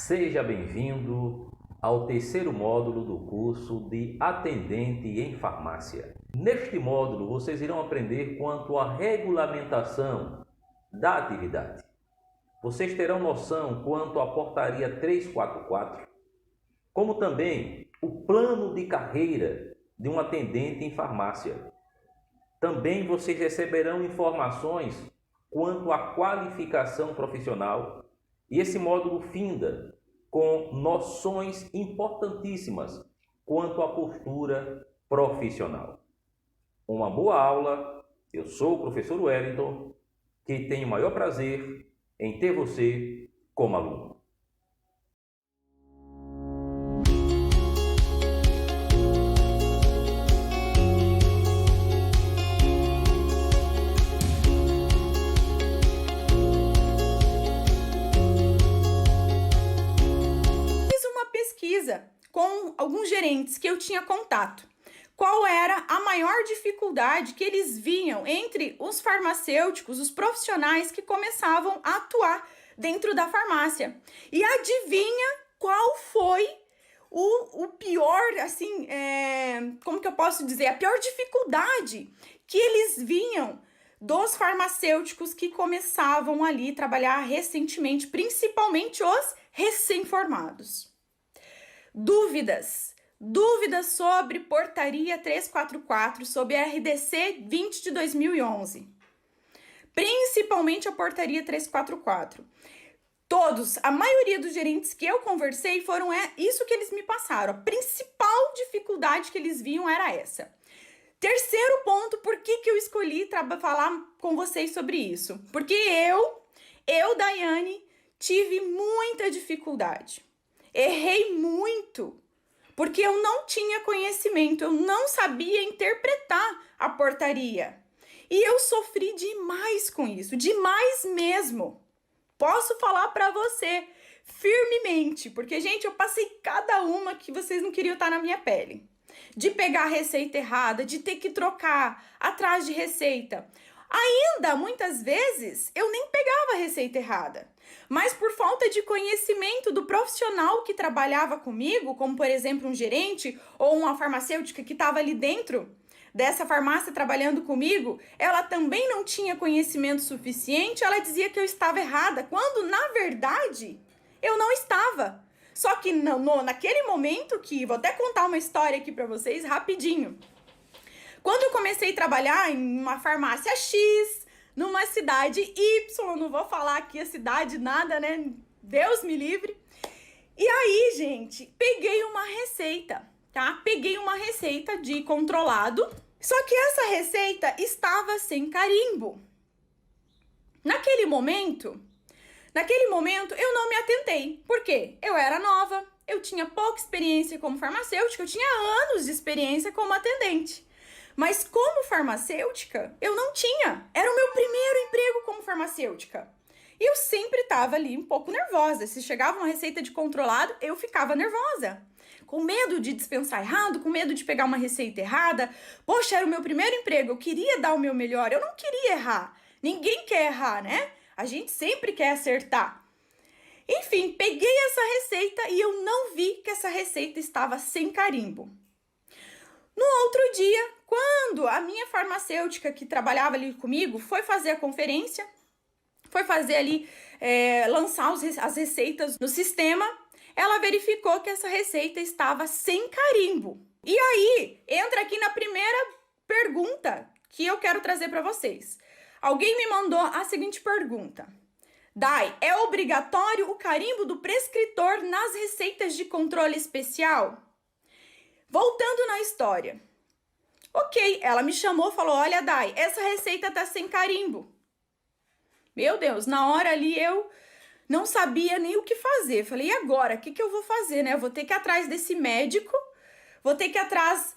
Seja bem-vindo ao terceiro módulo do curso de Atendente em Farmácia. Neste módulo, vocês irão aprender quanto à regulamentação da atividade. Vocês terão noção quanto à Portaria 344, como também o plano de carreira de um atendente em farmácia. Também vocês receberão informações quanto à qualificação profissional. E esse módulo finda com noções importantíssimas quanto à postura profissional. Uma boa aula. Eu sou o professor Wellington, que tenho o maior prazer em ter você como aluno. Com alguns gerentes que eu tinha contato. Qual era a maior dificuldade que eles viam entre os farmacêuticos, os profissionais que começavam a atuar dentro da farmácia? E adivinha qual foi o pior, assim, como que eu posso dizer? A pior dificuldade que eles vinham dos farmacêuticos que começavam ali a trabalhar recentemente, principalmente os recém-formados. Dúvidas sobre Portaria 344, sobre a RDC 20 de 2011. Principalmente a Portaria 344. A maioria dos gerentes que eu conversei foram isso que eles me passaram. A principal dificuldade que eles viam era essa. Terceiro ponto, por que eu escolhi falar com vocês sobre isso? Porque eu, Daiane, tive muita dificuldade. Errei muito, porque eu não tinha conhecimento, eu não sabia interpretar a portaria. E eu sofri demais com isso, demais mesmo. Posso falar para você firmemente, porque, gente, eu passei cada uma que vocês não queriam estar na minha pele. De pegar a receita errada, de ter que trocar atrás de receita. Ainda, muitas vezes, eu nem pegava a receita errada. Mas por falta de conhecimento do profissional que trabalhava comigo, como por exemplo um gerente ou uma farmacêutica que estava ali dentro dessa farmácia trabalhando comigo, ela também não tinha conhecimento suficiente, ela dizia que eu estava errada, quando na verdade eu não estava. Só que naquele momento vou até contar uma história aqui para vocês rapidinho. Quando eu comecei a trabalhar em uma farmácia X, numa cidade Y, não vou falar aqui a cidade, nada, né? Deus me livre. E aí, gente, peguei uma receita, tá? Peguei uma receita de controlado, só que essa receita estava sem carimbo. Naquele momento, eu não me atentei. Por quê? Eu era nova, eu tinha pouca experiência como farmacêutica, eu tinha anos de experiência como atendente. Mas como farmacêutica, eu não tinha. Era o meu primeiro emprego como farmacêutica. E eu sempre estava ali um pouco nervosa. Se chegava uma receita de controlado, eu ficava nervosa. Com medo de dispensar errado, com medo de pegar uma receita errada. Poxa, era o meu primeiro emprego, eu queria dar o meu melhor, eu não queria errar. Ninguém quer errar, né? A gente sempre quer acertar. Enfim, peguei essa receita e eu não vi que essa receita estava sem carimbo. No outro dia, quando a minha farmacêutica que trabalhava ali comigo foi fazer a conferência, foi fazer ali, lançar as receitas no sistema, ela verificou que essa receita estava sem carimbo. E aí, entra aqui na primeira pergunta que eu quero trazer para vocês. Alguém me mandou a seguinte pergunta. Dai, é obrigatório o carimbo do prescritor nas receitas de controle especial? Voltando na história. Ok, ela me chamou e falou, olha, Dai, essa receita tá sem carimbo. Meu Deus, na hora ali eu não sabia nem o que fazer. Falei, e agora? O que eu vou fazer, né? Eu vou ter que ir atrás desse médico, vou ter que ir atrás,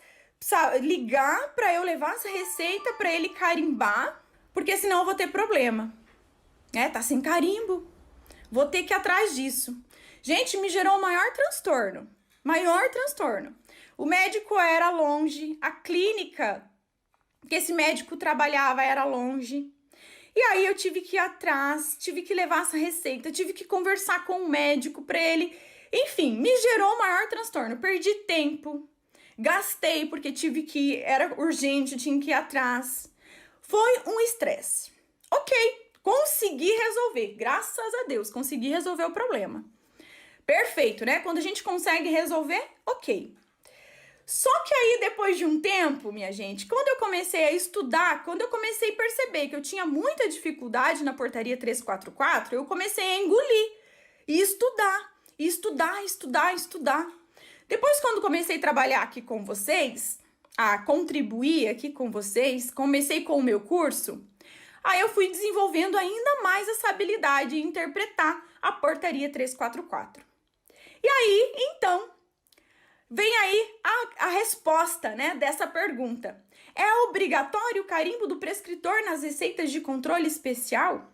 ligar para eu levar essa receita para ele carimbar, porque senão eu vou ter problema. Tá sem carimbo. Vou ter que ir atrás disso. Gente, me gerou o maior transtorno. O médico era longe, a clínica que esse médico trabalhava era longe. E aí eu tive que ir atrás, tive que levar essa receita, tive que conversar com o médico para ele. Enfim, me gerou maior transtorno. Perdi tempo, gastei porque era urgente, tinha que ir atrás. Foi um estresse. Ok, consegui resolver, graças a Deus, consegui resolver o problema. Perfeito, né? Quando a gente consegue resolver, ok. Só que aí, depois de um tempo, minha gente, quando eu comecei a estudar, quando eu comecei a perceber que eu tinha muita dificuldade na portaria 344, eu comecei a engolir e estudar. Depois, quando comecei a trabalhar aqui com vocês, a contribuir aqui com vocês, comecei com o meu curso, aí eu fui desenvolvendo ainda mais essa habilidade de interpretar a portaria 344. E aí, então, vem aí a resposta, né, dessa pergunta. É obrigatório o carimbo do prescritor nas receitas de controle especial?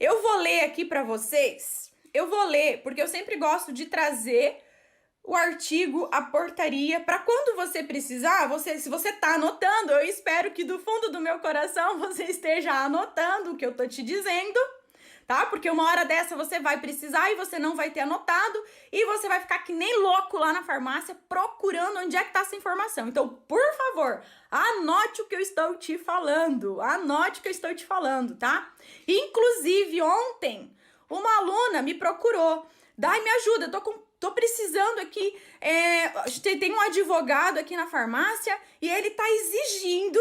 Eu vou ler aqui para vocês. Eu vou ler, porque eu sempre gosto de trazer o artigo, a portaria, para quando você precisar, se você tá anotando, eu espero que do fundo do meu coração você esteja anotando o que eu tô te dizendo, tá? Porque uma hora dessa você vai precisar e você não vai ter anotado e você vai ficar que nem louco lá na farmácia procurando onde é que tá essa informação. Então, por favor, anote o que eu estou te falando, tá? Inclusive, ontem, uma aluna me procurou, Dai, me ajuda, tô precisando aqui, tem um advogado aqui na farmácia e ele tá exigindo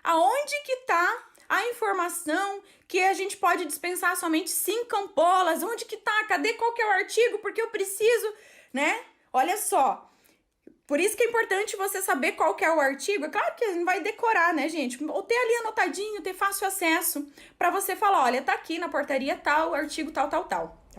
aonde que tá a informação que a gente pode dispensar somente 5 ampolas, onde que tá, qual que é o artigo, porque eu preciso, né? Olha só, por isso que é importante você saber qual que é o artigo. É claro que não vai decorar, né, gente? Ou ter ali anotadinho, ter fácil acesso para você falar, olha, tá aqui na portaria tal, artigo tal, tá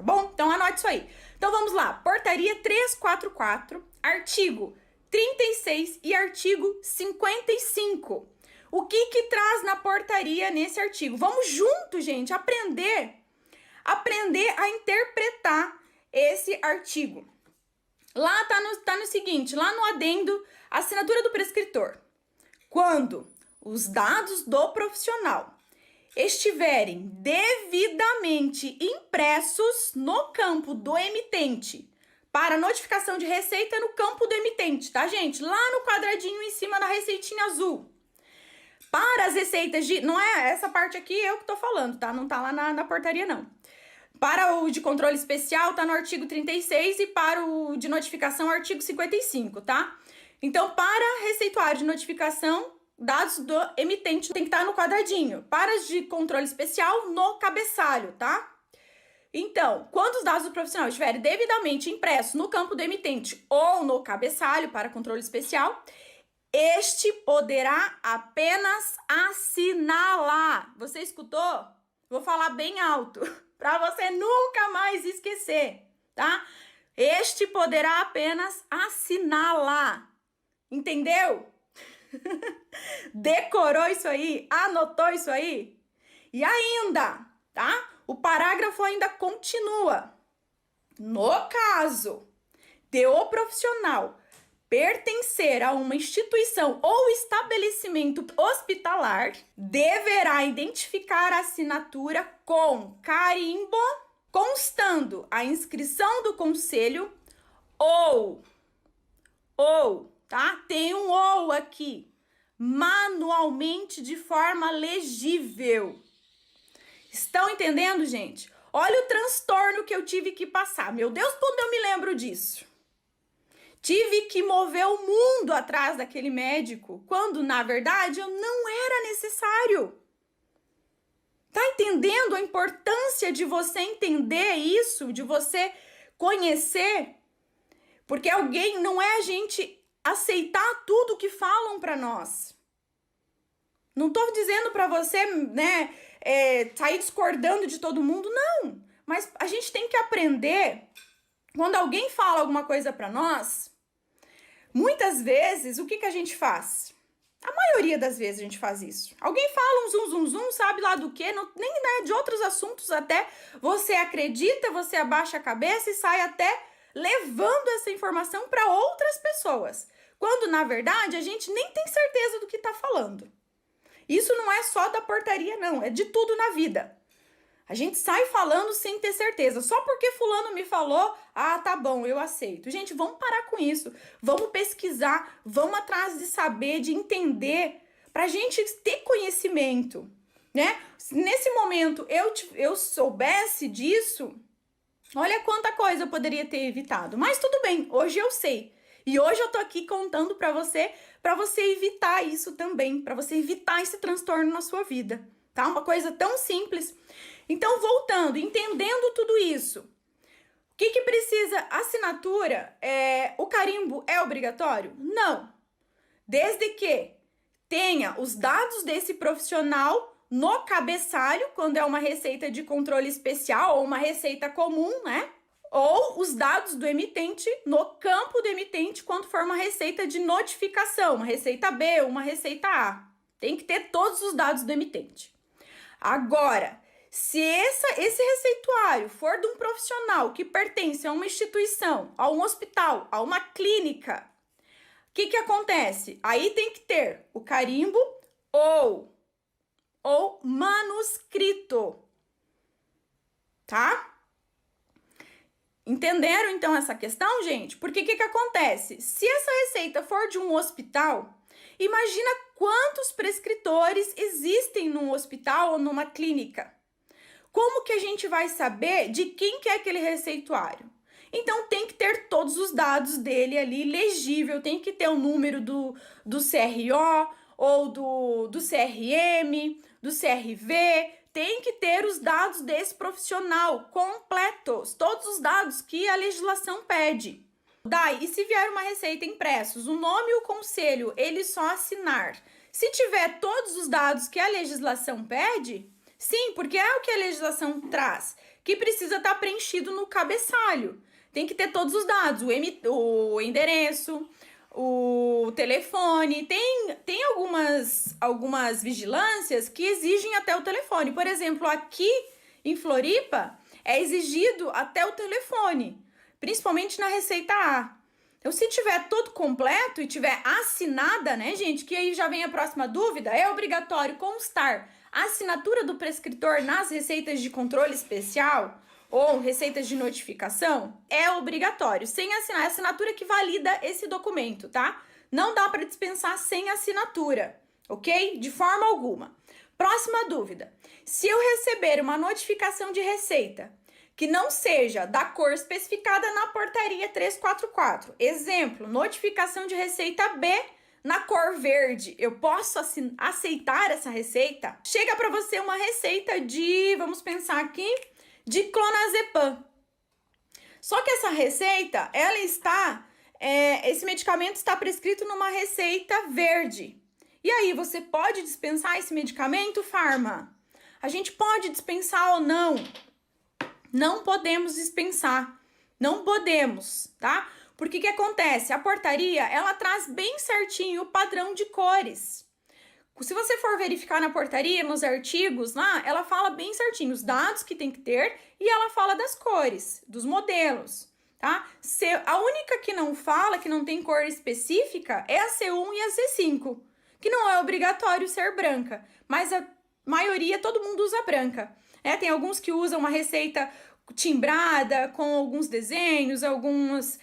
bom? Então anote isso aí. Então vamos lá, portaria 344, artigo 36 e artigo 55. O que traz na portaria nesse artigo? Vamos junto, gente, aprender a interpretar esse artigo. Lá tá no seguinte, lá no adendo, assinatura do prescritor. Quando os dados do profissional estiverem devidamente impressos no campo do emitente, para notificação de receita no campo do emitente, tá, gente? Lá no quadradinho em cima da receitinha azul. Para as receitas de... Não é essa parte aqui eu que tô falando, tá? Não tá lá na portaria, não. Para o de controle especial, tá no artigo 36 e para o de notificação, artigo 55, tá? Então, para receituário de notificação, dados do emitente tem que estar no quadradinho. Para as de controle especial, no cabeçalho, tá? Então, quando os dados do profissional estiverem devidamente impressos no campo do emitente ou no cabeçalho para controle especial, este poderá apenas assinalar. Você escutou? Vou falar bem alto, para você nunca mais esquecer, tá? Este poderá apenas assinalar. Entendeu? Decorou isso aí? Anotou isso aí? E ainda, tá? O parágrafo ainda continua. No caso de o profissional pertencer a uma instituição ou estabelecimento hospitalar, deverá identificar a assinatura com carimbo, constando a inscrição do conselho ou, tá? Tem um ou aqui, manualmente de forma legível. Estão entendendo, gente? Olha o transtorno que eu tive que passar. Meu Deus, quando eu me lembro disso. Tive que mover o mundo atrás daquele médico, quando, na verdade, eu não era necessário. Tá entendendo a importância de você entender isso, de você conhecer? Porque alguém, não é a gente aceitar tudo que falam para nós. Não tô dizendo para você, né, sair discordando de todo mundo, não. Mas a gente tem que aprender, quando alguém fala alguma coisa para nós, muitas vezes, o que a gente faz? A maioria das vezes a gente faz isso. Alguém fala um zum, sabe lá do quê, nem né, de outros assuntos até, você acredita, você abaixa a cabeça e sai até levando essa informação para outras pessoas. Quando, na verdade, a gente nem tem certeza do que tá falando. Isso não é só da portaria, não, é de tudo na vida. A gente sai falando sem ter certeza. Só porque fulano me falou, ah, tá bom, eu aceito. Gente, vamos parar com isso. Vamos pesquisar, vamos atrás de saber, de entender, pra gente ter conhecimento, né? Se nesse momento eu soubesse disso, olha quanta coisa eu poderia ter evitado. Mas tudo bem, hoje eu sei. E hoje eu tô aqui contando pra você evitar isso também, pra você evitar esse transtorno na sua vida, tá? Uma coisa tão simples. Então, voltando, entendendo tudo isso, o que precisa? Assinatura, o carimbo é obrigatório? Não. Desde que tenha os dados desse profissional no cabeçalho, quando é uma receita de controle especial ou uma receita comum, né? Ou os dados do emitente no campo do emitente, quando for uma receita de notificação, uma receita B, uma receita A. Tem que ter todos os dados do emitente. Agora, se esse receituário for de um profissional que pertence a uma instituição, a um hospital, a uma clínica, o que acontece? Aí tem que ter o carimbo ou manuscrito, tá? Entenderam então essa questão, gente? Porque o que acontece? Se essa receita for de um hospital, imagina quantos prescritores existem num hospital ou numa clínica. Como que a gente vai saber de quem que é aquele receituário? Então, tem que ter todos os dados dele ali legível, tem que ter o número do CRO ou do CRM, do CRV, tem que ter os dados desse profissional completos, todos os dados que a legislação pede. Daí, e se vier uma receita impressos, o nome e o conselho, ele só assinar. Se tiver todos os dados que a legislação pede, sim, porque é o que a legislação traz, que precisa estar preenchido no cabeçalho. Tem que ter todos os dados, o endereço, o telefone. Tem algumas vigilâncias que exigem até o telefone. Por exemplo, aqui em Floripa é exigido até o telefone, principalmente na receita A. Então, se tiver todo completo e tiver assinada, né, gente, que aí já vem a próxima dúvida, é obrigatório constar a assinatura do prescritor nas receitas de controle especial ou receitas de notificação? É obrigatório. Sem assinar, é a assinatura que valida esse documento, tá? Não dá para dispensar sem assinatura, ok? De forma alguma. Próxima dúvida. Se eu receber uma notificação de receita que não seja da cor especificada na portaria 344, exemplo, notificação de receita B na cor verde, eu posso aceitar essa receita? Chega para você uma receita de, vamos pensar aqui, de clonazepam. Só que essa receita, ela está, esse medicamento está prescrito numa receita verde. E aí, você pode dispensar esse medicamento, farma? A gente pode dispensar ou não? Não podemos dispensar. Não podemos, tá? Porque o que acontece? A portaria, ela traz bem certinho o padrão de cores. Se você for verificar na portaria, nos artigos lá, ela fala bem certinho os dados que tem que ter e ela fala das cores, dos modelos, tá? A única que não fala, que não tem cor específica, é a C1 e a C5, que não é obrigatório ser branca, mas a maioria, todo mundo usa branca. Tem alguns que usam uma receita timbrada, com alguns desenhos, alguns...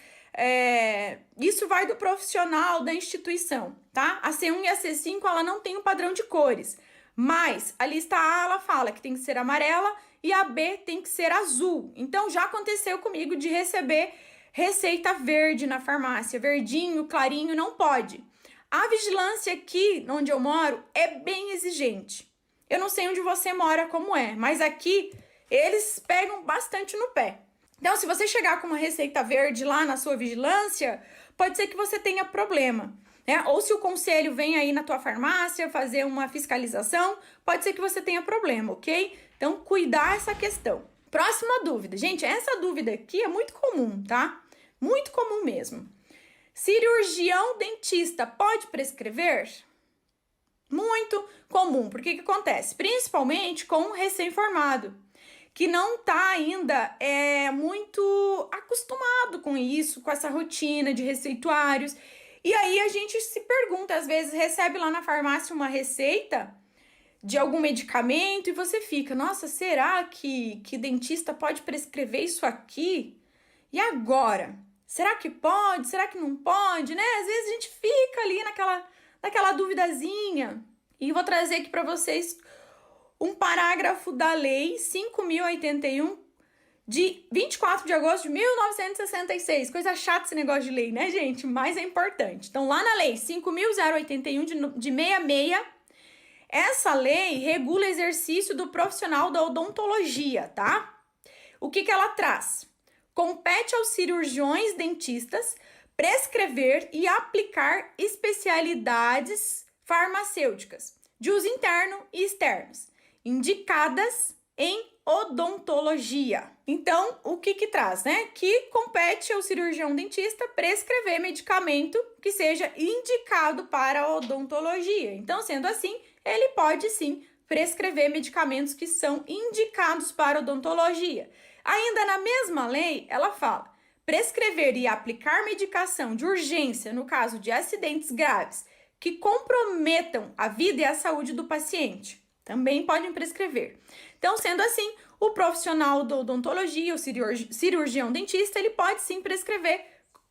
isso vai do profissional da instituição, tá? A C1 e a C5, ela não tem um padrão de cores, mas a lista A, ela fala que tem que ser amarela e a B tem que ser azul. Então, já aconteceu comigo de receber receita verde na farmácia, verdinho, clarinho, não pode. A vigilância aqui, onde eu moro, é bem exigente. Eu não sei onde você mora, como é, mas aqui eles pegam bastante no pé. Então, se você chegar com uma receita verde lá na sua vigilância, pode ser que você tenha problema, né? Ou se o conselho vem aí na tua farmácia fazer uma fiscalização, pode ser que você tenha problema, ok? Então, cuidar essa questão. Próxima dúvida. Gente, essa dúvida aqui é muito comum, tá? Muito comum mesmo. Cirurgião dentista pode prescrever? Muito comum. Por que acontece? Principalmente com um recém-formado, que não tá ainda muito acostumado com isso, com essa rotina de receituários. E aí a gente se pergunta, às vezes recebe lá na farmácia uma receita de algum medicamento e você fica, nossa, será que dentista pode prescrever isso aqui? E agora? Será que pode? Será que não pode, né? Às vezes a gente fica ali naquela duvidazinha. E vou trazer aqui para vocês um parágrafo da Lei 5.081, de 24 de agosto de 1966. Coisa chata esse negócio de lei, né, gente? Mas é importante. Então, lá na Lei 5.081 de 66, essa lei regula o exercício do profissional da odontologia, tá? O que ela traz? Compete aos cirurgiões dentistas prescrever e aplicar especialidades farmacêuticas de uso interno e externos, indicadas em odontologia. Então, o que traz, né? Que compete ao cirurgião dentista prescrever medicamento que seja indicado para a odontologia. Então, sendo assim, ele pode sim prescrever medicamentos que são indicados para odontologia. Ainda na mesma lei, ela fala: prescrever e aplicar medicação de urgência no caso de acidentes graves que comprometam a vida e a saúde do paciente. Também podem prescrever. Então, sendo assim, o profissional da odontologia, o cirurgião dentista, ele pode sim prescrever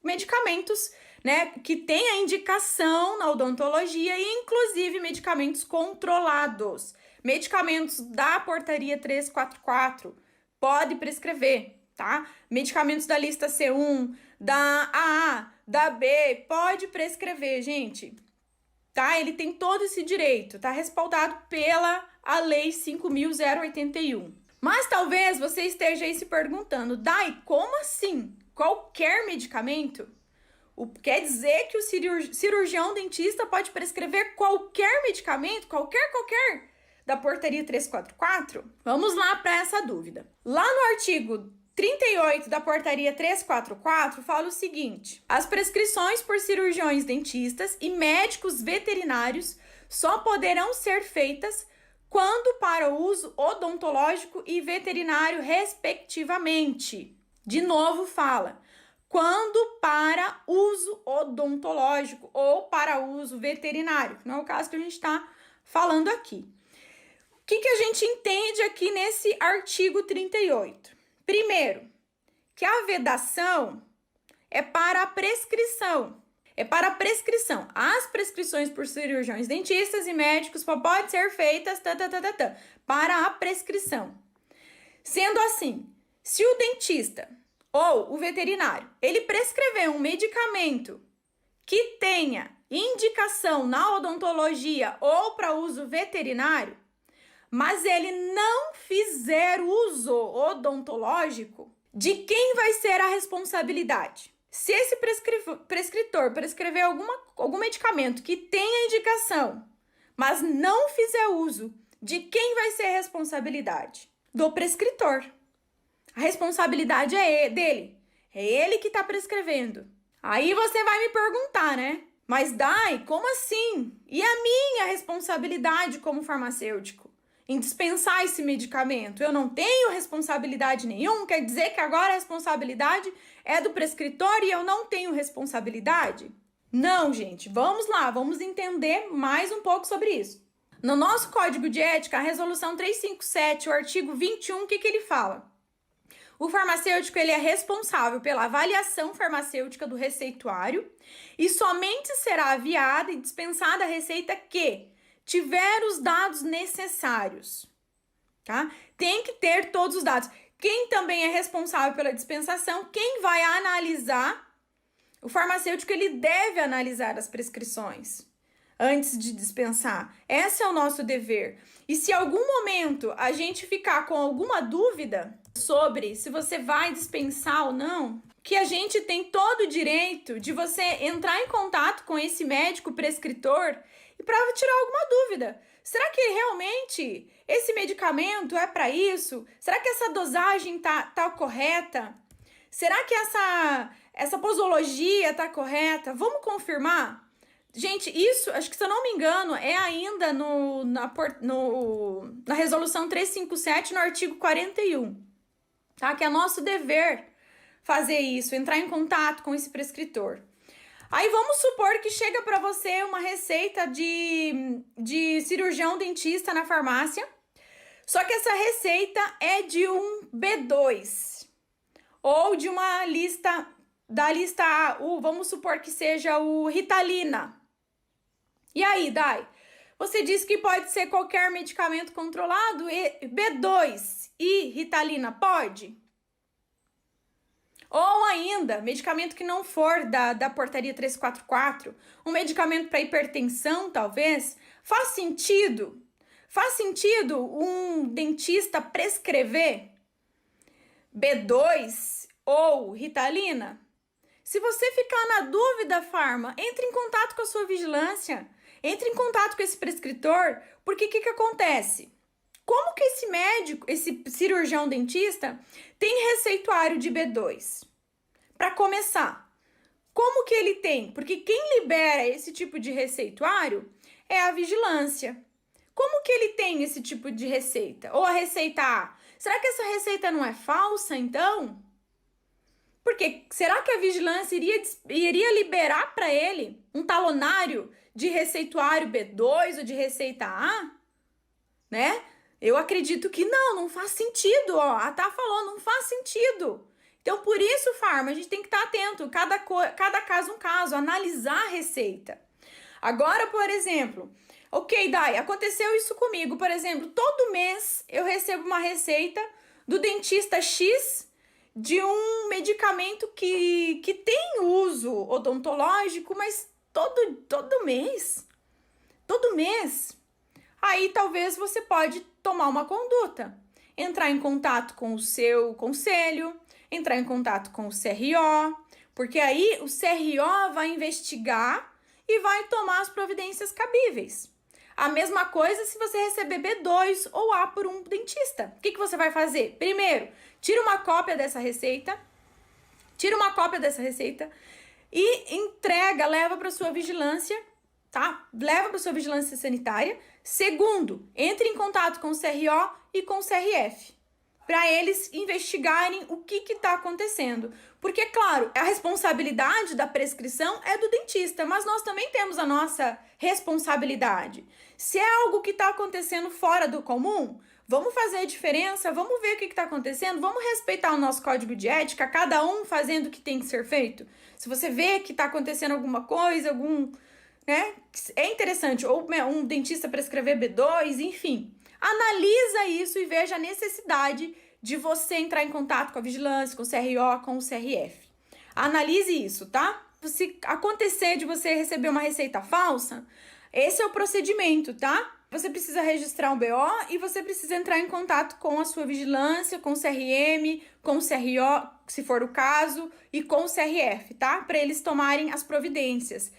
medicamentos, né, que tenha indicação na odontologia e inclusive medicamentos controlados. Medicamentos da portaria 344 pode prescrever, tá? Medicamentos da lista C1, da AA, da B, pode prescrever, gente. Tá? Ele tem todo esse direito, tá respaldado pela a Lei 5.081. Mas talvez você esteja aí se perguntando, Dai, como assim? Qualquer medicamento? Quer dizer que o cirurgião dentista pode prescrever qualquer medicamento, qualquer, da portaria 344? Vamos lá para essa dúvida. Lá no artigo 38 da portaria 344 fala o seguinte: as prescrições por cirurgiões dentistas e médicos veterinários só poderão ser feitas quando para uso odontológico e veterinário, respectivamente. De novo fala: quando para uso odontológico ou para uso veterinário, que não é o caso que a gente está falando aqui. O que a gente entende aqui nesse artigo 38? Primeiro, que a vedação é para a prescrição. É para a prescrição. As prescrições por cirurgiões dentistas e médicos podem ser feitas para a prescrição. Sendo assim, se o dentista ou o veterinário, ele prescrever um medicamento que tenha indicação na odontologia ou para uso veterinário, mas ele não fizer uso odontológico, de quem vai ser a responsabilidade? Se esse prescritor prescrever algum medicamento que tenha indicação, mas não fizer uso, de quem vai ser a responsabilidade? Do prescritor. A responsabilidade é dele. É ele que está prescrevendo. Aí você vai me perguntar, né? Mas Dai, como assim? E a minha responsabilidade como farmacêutico em dispensar esse medicamento? Eu não tenho responsabilidade nenhuma? Quer dizer que agora a responsabilidade é do prescritor e eu não tenho responsabilidade? Não, gente. Vamos lá, vamos entender mais um pouco sobre isso. No nosso Código de Ética, a Resolução 357, o artigo 21, o que ele fala? O farmacêutico ele é responsável pela avaliação farmacêutica do receituário e somente será aviada e dispensada a receita que tiver os dados necessários, tá? Tem que ter todos os dados. Quem também é responsável pela dispensação, quem vai analisar, o farmacêutico ele deve analisar as prescrições antes de dispensar. Esse é o nosso dever. E se em algum momento a gente ficar com alguma dúvida sobre se você vai dispensar ou não, que a gente tem todo o direito de você entrar em contato com esse médico prescritor e para tirar alguma dúvida. Será que realmente esse medicamento é para isso? Será que essa dosagem tá correta? Será que essa posologia tá correta? Vamos confirmar? Gente, isso, acho que se eu não me engano, é ainda na Resolução 357, no artigo 41, tá? Que é nosso dever fazer isso, entrar em contato com esse prescritor. Aí vamos supor que chega para você uma receita de cirurgião dentista na farmácia, só que essa receita é de um B2 ou de uma lista da lista A, vamos supor que seja o Ritalina. E aí, Dai? Você disse que pode ser qualquer medicamento controlado, B2 e Ritalina pode? Ou ainda, medicamento que não for da portaria 344, um medicamento para hipertensão, talvez, faz sentido? Faz sentido um dentista prescrever B2 ou Ritalina? Se você ficar na dúvida, farma, entre em contato com a sua vigilância, entre em contato com esse prescritor, porque o que acontece? Como que esse médico, esse cirurgião dentista, tem receituário de B2? Para começar, como que ele tem? Porque quem libera esse tipo de receituário é a vigilância. Como que ele tem esse tipo de receita? Ou a receita A? Será que essa receita não é falsa, então? Porque será que a vigilância iria liberar para ele um talonário de receituário B2 ou de receita A? Né? Eu acredito que não faz sentido, ó. A Tá falou, não faz sentido. Então, por isso, farma, a gente tem que estar atento, cada caso um caso, analisar a receita. Agora, por exemplo, ok, Dai, aconteceu isso comigo, por exemplo, todo mês eu recebo uma receita do dentista X de um medicamento que tem uso odontológico, mas todo mês, aí talvez você pode tomar uma conduta, entrar em contato com o seu conselho, entrar em contato com o CRO, porque aí o CRO vai investigar e vai tomar as providências cabíveis. A mesma coisa se você receber B2 ou A por um dentista. O que você vai fazer? Primeiro, tira uma cópia dessa receita e entrega, leva para sua vigilância, tá? Leva para sua vigilância sanitária. Segundo, entre em contato com o CRO e com o CRF, para eles investigarem o que está acontecendo. Porque, claro, a responsabilidade da prescrição é do dentista, mas nós também temos a nossa responsabilidade. Se é algo que está acontecendo fora do comum, vamos fazer a diferença, vamos ver o que está acontecendo, vamos respeitar o nosso código de ética, cada um fazendo o que tem que ser feito. Se você vê que está acontecendo alguma coisa, né, é interessante, ou um dentista prescrever B2, enfim. Analisa isso e veja a necessidade de você entrar em contato com a vigilância, com o CRO, com o CRF. Analise isso, tá? Se acontecer de você receber uma receita falsa, esse é o procedimento, tá? Você precisa registrar um BO e você precisa entrar em contato com a sua vigilância, com o CRM, com o CRO, se for o caso, e com o CRF, tá? Para eles tomarem as providências.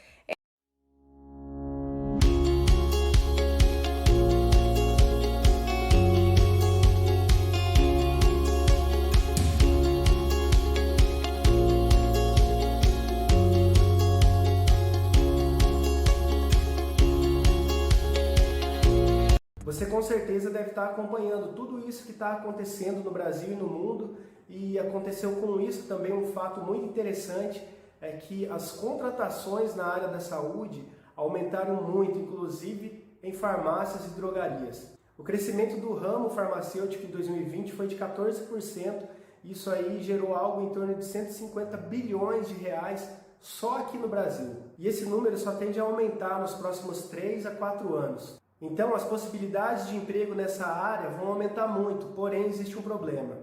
Você com certeza deve estar acompanhando tudo isso que está acontecendo no Brasil e no mundo, e aconteceu com isso também um fato muito interessante, é que as contratações na área da saúde aumentaram muito, inclusive em farmácias e drogarias. O crescimento do ramo farmacêutico em 2020 foi de 14%, isso aí gerou algo em torno de 150 bilhões de reais só aqui no Brasil. E esse número só tende a aumentar nos próximos 3 a 4 anos. Então, as possibilidades de emprego nessa área vão aumentar muito, porém existe um problema.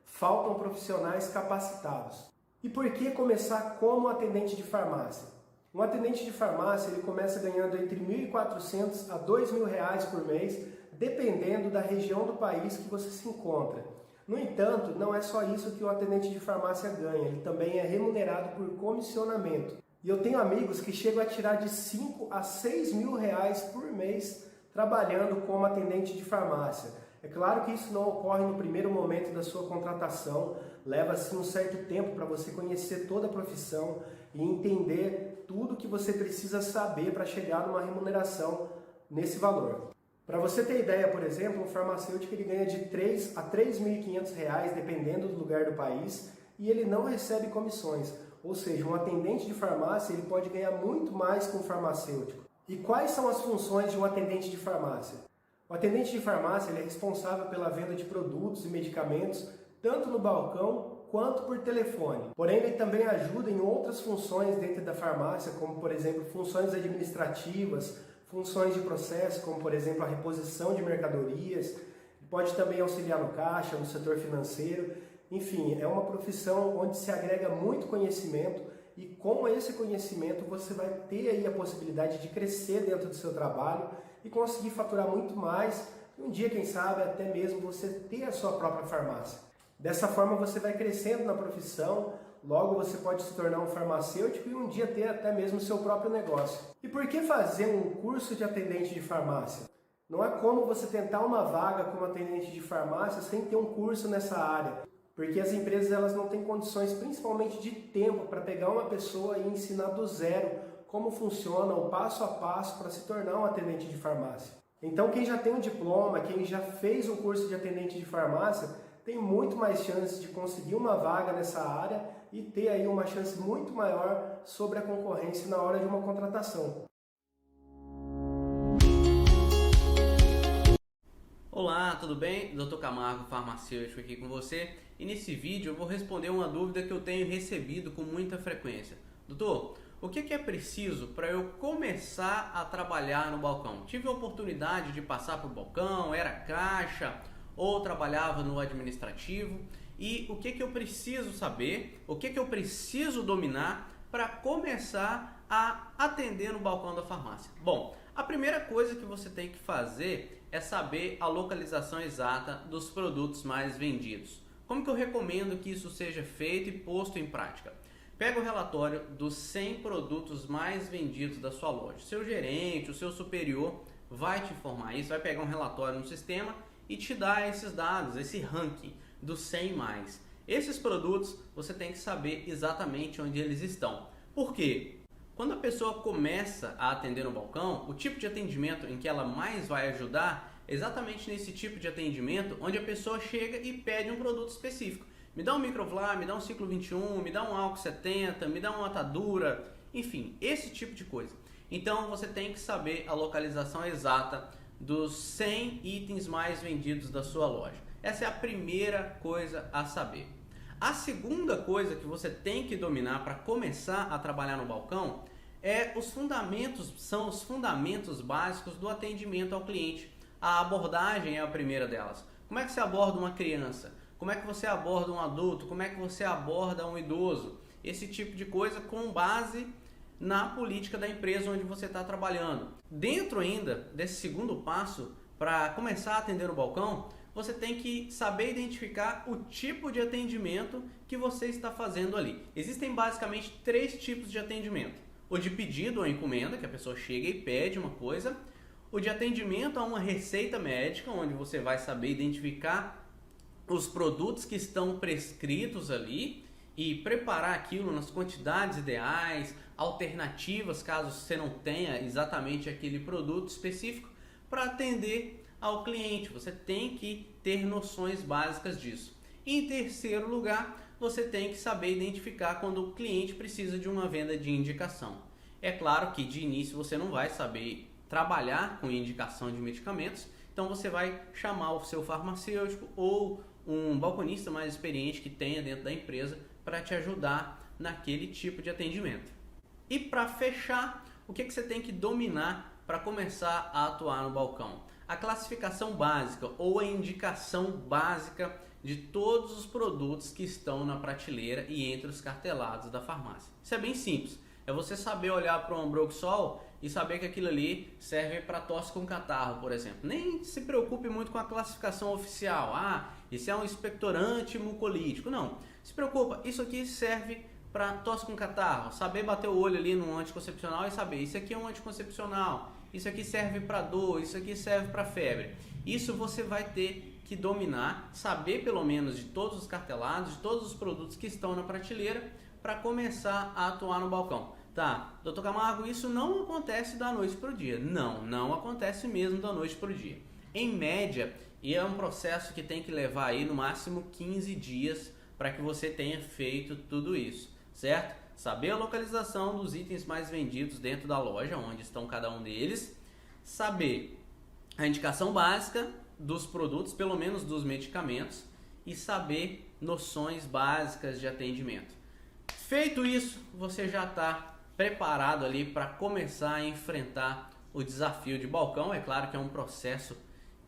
Faltam profissionais capacitados. E por que começar como atendente de farmácia? Um atendente de farmácia ele começa ganhando entre R$ 1.400 a R$ 2.000 por mês, dependendo da região do país que você se encontra. No entanto, não é só isso que o atendente de farmácia ganha, ele também é remunerado por comissionamento. E eu tenho amigos que chegam a tirar de 5 a 6 mil reais por mês trabalhando como atendente de farmácia. É claro que isso não ocorre no primeiro momento da sua contratação, leva assim um certo tempo para você conhecer toda a profissão e entender tudo que você precisa saber para chegar numa remuneração nesse valor. Para você ter ideia, por exemplo, um farmacêutico ele ganha de 3 a 3.500 reais, dependendo do lugar do país, e ele não recebe comissões. Ou seja, um atendente de farmácia ele pode ganhar muito mais que um farmacêutico. E quais são as funções de um atendente de farmácia? O atendente de farmácia ele é responsável pela venda de produtos e medicamentos tanto no balcão quanto por telefone. Porém, ele também ajuda em outras funções dentro da farmácia, como por exemplo, funções administrativas, funções de processo, como por exemplo, a reposição de mercadorias. Pode também auxiliar no caixa, no setor financeiro. Enfim, é uma profissão onde se agrega muito conhecimento e com esse conhecimento você vai ter aí a possibilidade de crescer dentro do seu trabalho e conseguir faturar muito mais. E um dia, quem sabe, até mesmo você ter a sua própria farmácia. Dessa forma você vai crescendo na profissão, logo você pode se tornar um farmacêutico e um dia ter até mesmo o seu próprio negócio. E por que fazer um curso de atendente de farmácia? Não é como você tentar uma vaga como atendente de farmácia sem ter um curso nessa área, porque as empresas elas não têm condições, principalmente de tempo, para pegar uma pessoa e ensinar do zero como funciona o passo a passo para se tornar um atendente de farmácia. Então quem já tem um diploma, quem já fez um curso de atendente de farmácia, tem muito mais chances de conseguir uma vaga nessa área e ter aí uma chance muito maior sobre a concorrência na hora de uma contratação. Olá, tudo bem? Dr. Camargo, farmacêutico aqui com você. E nesse vídeo eu vou responder uma dúvida que eu tenho recebido com muita frequência. Doutor, o que é preciso para eu começar a trabalhar no balcão? Tive a oportunidade de passar para o balcão, era caixa ou trabalhava no administrativo, e o que eu preciso saber, o que eu preciso dominar para começar a atender no balcão da farmácia? Bom, a primeira coisa que você tem que fazer é saber a localização exata dos produtos mais vendidos. Como que eu recomendo que isso seja feito e posto em prática? Pega o relatório dos 100 produtos mais vendidos da sua loja. Seu gerente, o seu superior vai te informar isso, vai pegar um relatório no sistema e te dá esses dados, esse ranking dos 100 mais. Esses produtos você tem que saber exatamente onde eles estão. Por quê? Quando a pessoa começa a atender no balcão, o tipo de atendimento em que ela mais vai ajudar é exatamente nesse tipo de atendimento onde a pessoa chega e pede um produto específico. Me dá um Microvlar, me dá um Ciclo 21, me dá um Álcool 70, me dá uma Atadura, enfim, esse tipo de coisa. Então você tem que saber a localização exata dos 100 itens mais vendidos da sua loja. Essa é a primeira coisa a saber. A segunda coisa que você tem que dominar para começar a trabalhar no balcão são os fundamentos básicos do atendimento ao cliente. A abordagem é a primeira delas. Como é que você aborda uma criança? Como é que você aborda um adulto? Como é que você aborda um idoso? Esse tipo de coisa com base na política da empresa onde você está trabalhando. Dentro ainda desse segundo passo, para começar a atender o balcão, você tem que saber identificar o tipo de atendimento que você está fazendo ali. Existem basicamente 3 tipos de atendimento. O de pedido ou encomenda, que a pessoa chega e pede uma coisa. O de atendimento a uma receita médica, onde você vai saber identificar os produtos que estão prescritos ali e preparar aquilo nas quantidades ideais, alternativas caso você não tenha exatamente aquele produto específico para atender ao cliente. Você tem que ter noções básicas disso. Em terceiro lugar, você tem que saber identificar quando o cliente precisa de uma venda de indicação. É claro que de início você não vai saber trabalhar com indicação de medicamentos, então você vai chamar o seu farmacêutico ou um balconista mais experiente que tenha dentro da empresa para te ajudar naquele tipo de atendimento. E para fechar, o que você tem que dominar para começar a atuar no balcão? A classificação básica ou a indicação básica de todos os produtos que estão na prateleira e entre os cartelados da farmácia. Isso é bem simples. É você saber olhar para um Ambroxol e saber que aquilo ali serve para tosse com catarro, por exemplo. Nem se preocupe muito com a classificação oficial. Isso é um expectorante mucolítico. Não, se preocupa. Isso aqui serve para tosse com catarro. Saber bater o olho ali no anticoncepcional e saber, isso aqui é um anticoncepcional. Isso aqui serve para dor, isso aqui serve para febre. Isso você vai ter que dominar, saber pelo menos de todos os cartelados, de todos os produtos que estão na prateleira para começar a atuar no balcão. Tá, Dr. Camargo, isso não acontece da noite para o dia. Não acontece mesmo da noite para o dia. Em média, e é um processo que tem que levar aí no máximo 15 dias para que você tenha feito tudo isso, certo? saber a localização dos itens mais vendidos dentro da loja, onde estão cada um deles, saber a indicação básica dos produtos, pelo menos dos medicamentos, e saber noções básicas de atendimento. Feito isso, você já está preparado ali para começar a enfrentar o desafio de balcão. É claro que é um processo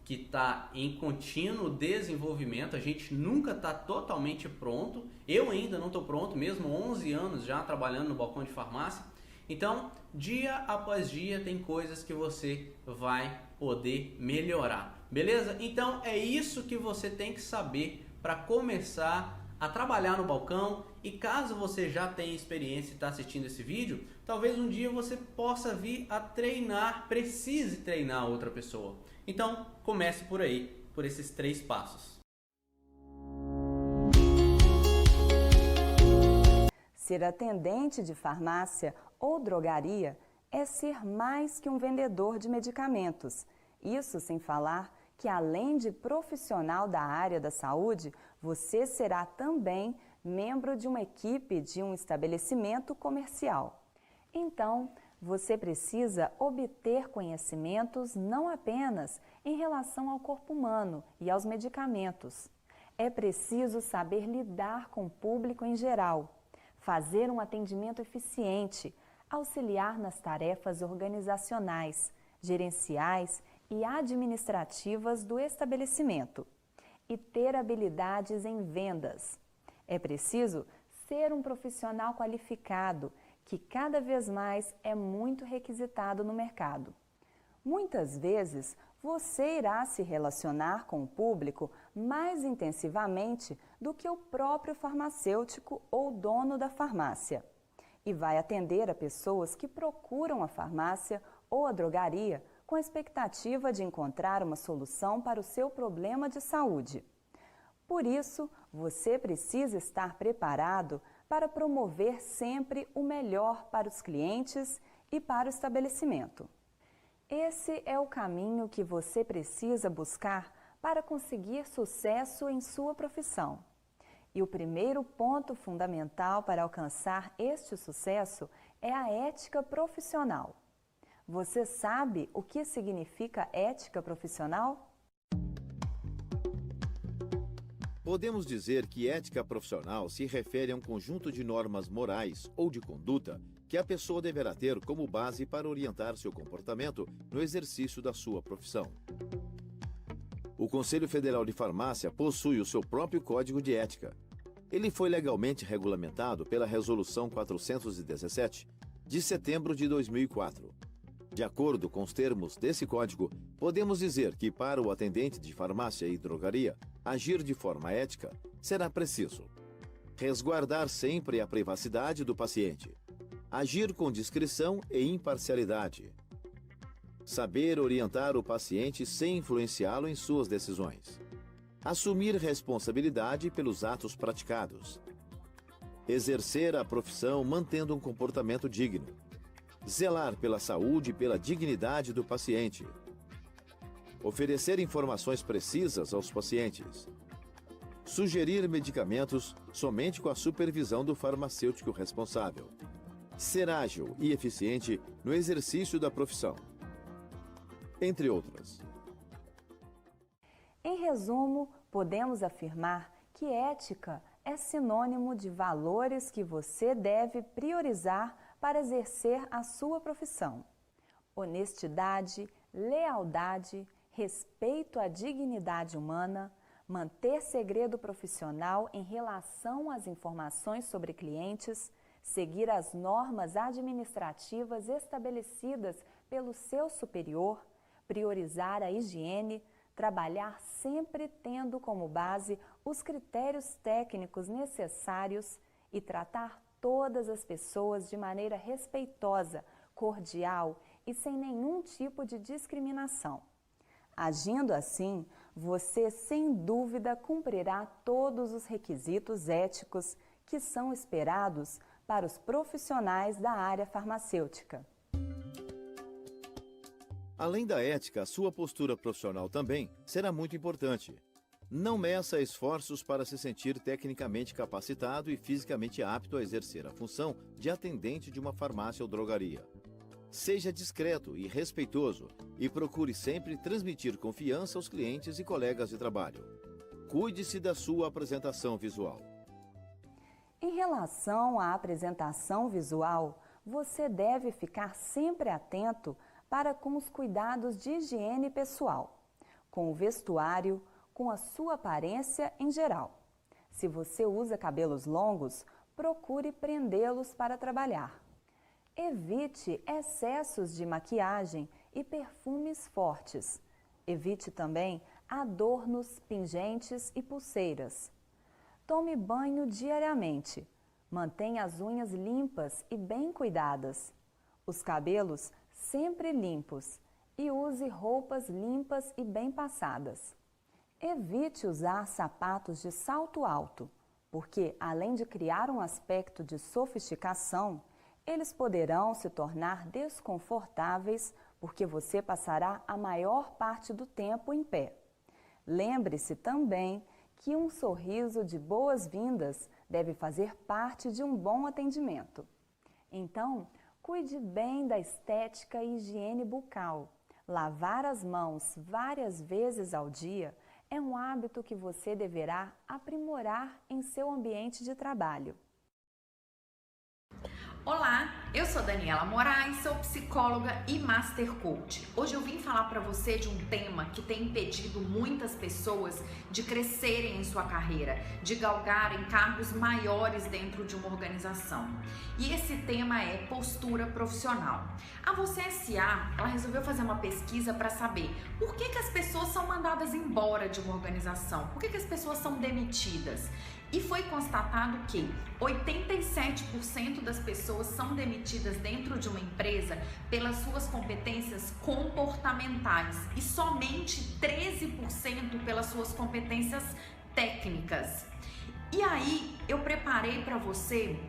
que está em contínuo desenvolvimento, a gente nunca está totalmente pronto, eu ainda não estou pronto, mesmo 11 anos já trabalhando no balcão de farmácia. Então, dia após dia tem coisas que você vai poder melhorar, beleza? Então é isso que você tem que saber para começar a trabalhar no balcão. E caso você já tenha experiência e está assistindo esse vídeo, talvez um dia você possa vir a treinar, precise treinar outra pessoa. Então comece por aí, por esses 3 passos. Ser atendente de farmácia ou drogaria é ser mais que um vendedor de medicamentos. Isso sem falar que, além de profissional da área da saúde, você será também membro de uma equipe de um estabelecimento comercial. Então, você precisa obter conhecimentos não apenas em relação ao corpo humano e aos medicamentos. É preciso saber lidar com o público em geral, fazer um atendimento eficiente, auxiliar nas tarefas organizacionais, gerenciais e administrativas do estabelecimento e ter habilidades em vendas. É preciso ser um profissional qualificado, que cada vez mais é muito requisitado no mercado. Muitas vezes, você irá se relacionar com o público mais intensivamente do que o próprio farmacêutico ou dono da farmácia, e vai atender a pessoas que procuram a farmácia ou a drogaria com a expectativa de encontrar uma solução para o seu problema de saúde. Por isso, você precisa estar preparado para promover sempre o melhor para os clientes e para o estabelecimento. Esse é o caminho que você precisa buscar para conseguir sucesso em sua profissão. E o primeiro ponto fundamental para alcançar este sucesso é a ética profissional. Você sabe o que significa ética profissional? Podemos dizer que ética profissional se refere a um conjunto de normas morais ou de conduta que a pessoa deverá ter como base para orientar seu comportamento no exercício da sua profissão. O Conselho Federal de Farmácia possui o seu próprio Código de Ética. Ele foi legalmente regulamentado pela Resolução 417, de setembro de 2004. De acordo com os termos desse código, podemos dizer que para o atendente de farmácia e drogaria, agir de forma ética será preciso resguardar sempre a privacidade do paciente, agir com discrição e imparcialidade, saber orientar o paciente sem influenciá-lo em suas decisões, assumir responsabilidade pelos atos praticados, exercer a profissão mantendo um comportamento digno, zelar pela saúde e pela dignidade do paciente, oferecer informações precisas aos pacientes, sugerir medicamentos somente com a supervisão do farmacêutico responsável, ser ágil e eficiente no exercício da profissão, entre outras. Em resumo, podemos afirmar que ética é sinônimo de valores que você deve priorizar para exercer a sua profissão. Honestidade, lealdade, respeito à dignidade humana, manter segredo profissional em relação às informações sobre clientes, seguir as normas administrativas estabelecidas pelo seu superior, priorizar a higiene, trabalhar sempre tendo como base os critérios técnicos necessários e tratar todas as pessoas de maneira respeitosa, cordial e sem nenhum tipo de discriminação. Agindo assim, você sem dúvida cumprirá todos os requisitos éticos que são esperados para os profissionais da área farmacêutica. Além da ética, a sua postura profissional também será muito importante. Não meça esforços para se sentir tecnicamente capacitado e fisicamente apto a exercer a função de atendente de uma farmácia ou drogaria. Seja discreto e respeitoso e procure sempre transmitir confiança aos clientes e colegas de trabalho. Cuide-se da sua apresentação visual. Em relação à apresentação visual, você deve ficar sempre atento para com os cuidados de higiene pessoal, com o vestuário, com a sua aparência em geral. Se você usa cabelos longos, procure prendê-los para trabalhar. Evite excessos de maquiagem e perfumes fortes. Evite também adornos, pingentes e pulseiras. Tome banho diariamente. Mantenha as unhas limpas e bem cuidadas. Os cabelos sempre limpos e use roupas limpas e bem passadas. Evite usar sapatos de salto alto, porque além de criar um aspecto de sofisticação, eles poderão se tornar desconfortáveis porque você passará a maior parte do tempo em pé. Lembre-se também que um sorriso de boas-vindas deve fazer parte de um bom atendimento. Então, cuide bem da estética e higiene bucal. Lavar as mãos várias vezes ao dia é um hábito que você deverá aprimorar em seu ambiente de trabalho. Olá, eu sou Daniela Moraes, sou psicóloga e Master Coach. Hoje eu vim falar para você de um tema que tem impedido muitas pessoas de crescerem em sua carreira, de galgarem cargos maiores dentro de uma organização. E esse tema é postura profissional. A Você S.A., ela resolveu fazer uma pesquisa para saber por que as pessoas são mandadas embora de uma organização, por que as pessoas são demitidas. E foi constatado que 87% das pessoas são demitidas dentro de uma empresa pelas suas competências comportamentais e somente 13% pelas suas competências técnicas. E aí eu preparei para você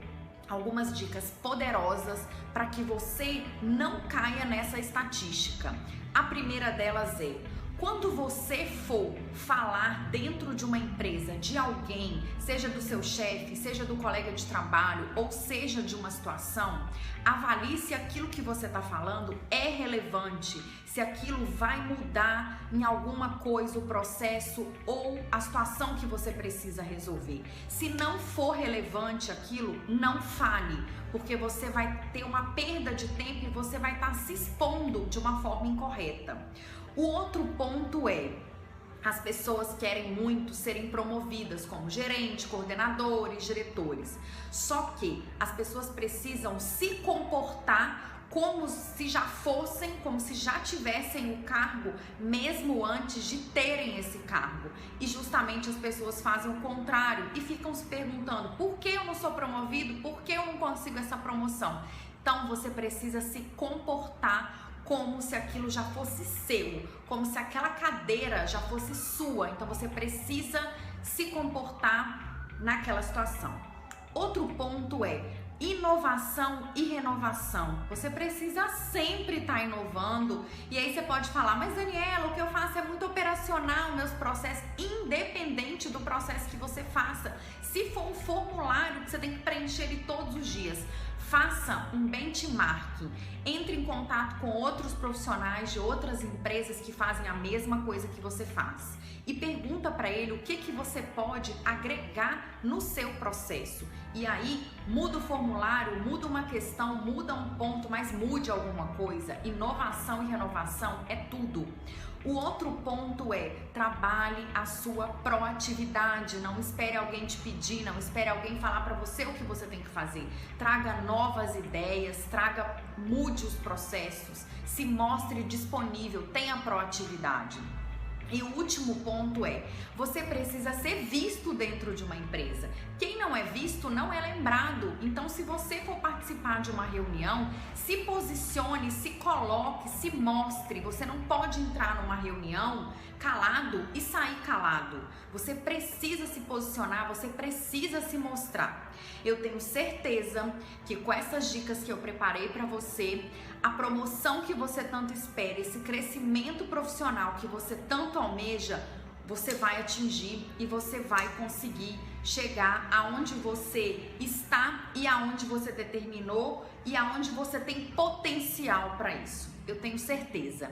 algumas dicas poderosas para que você não caia nessa estatística. A primeira delas é: quando você for falar dentro de uma empresa de alguém, seja do seu chefe, seja do colega de trabalho, ou seja de uma situação, avalie se aquilo que você está falando é relevante, se aquilo vai mudar em alguma coisa o processo ou a situação que você precisa resolver. Se não for relevante aquilo, não fale, porque você vai ter uma perda de tempo e você vai estar se expondo de uma forma incorreta. O outro ponto é: as pessoas querem muito serem promovidas como gerente, coordenadores, diretores. Só que as pessoas precisam se comportar como se já fossem, como se já tivessem o cargo mesmo antes de terem esse cargo. E justamente as pessoas fazem o contrário e ficam se perguntando: por que eu não sou promovido? Por que eu não consigo essa promoção? Então você precisa se comportar como se aquilo já fosse seu, como se aquela cadeira já fosse sua. Então você precisa se comportar naquela situação. Outro ponto é inovação e renovação. Você precisa sempre estar inovando. E aí você pode falar: mas Daniela, o que eu faço é muito operacional, meus processos, independente do processo que você faça. Se for um formulário que você tem que preencher ele todos os dias, faça um benchmarking, entre em contato com outros profissionais de outras empresas que fazem a mesma coisa que você faz e pergunta para ele o que você pode agregar no seu processo. E aí muda o formulário, muda uma questão, muda um ponto, mas mude alguma coisa. Inovação e renovação é tudo. O outro ponto é: trabalhe a sua proatividade. Não espere alguém te pedir, não espere alguém falar para você o que você tem que fazer. Traga novas ideias, mude os processos, se mostre disponível, tenha proatividade. E o último ponto é: você precisa ser visto dentro de uma empresa. Quem não é visto não é lembrado. Então, se você for participar de uma reunião, se posicione, se coloque, se mostre. Você não pode entrar numa reunião calado e sair calado. Você precisa se posicionar, você precisa se mostrar. Eu tenho certeza que com essas dicas que eu preparei para você, a promoção que você tanto espera, esse crescimento profissional que você tanto almeja, você vai atingir e você vai conseguir chegar aonde você está e aonde você determinou e aonde você tem potencial para isso. Eu tenho certeza.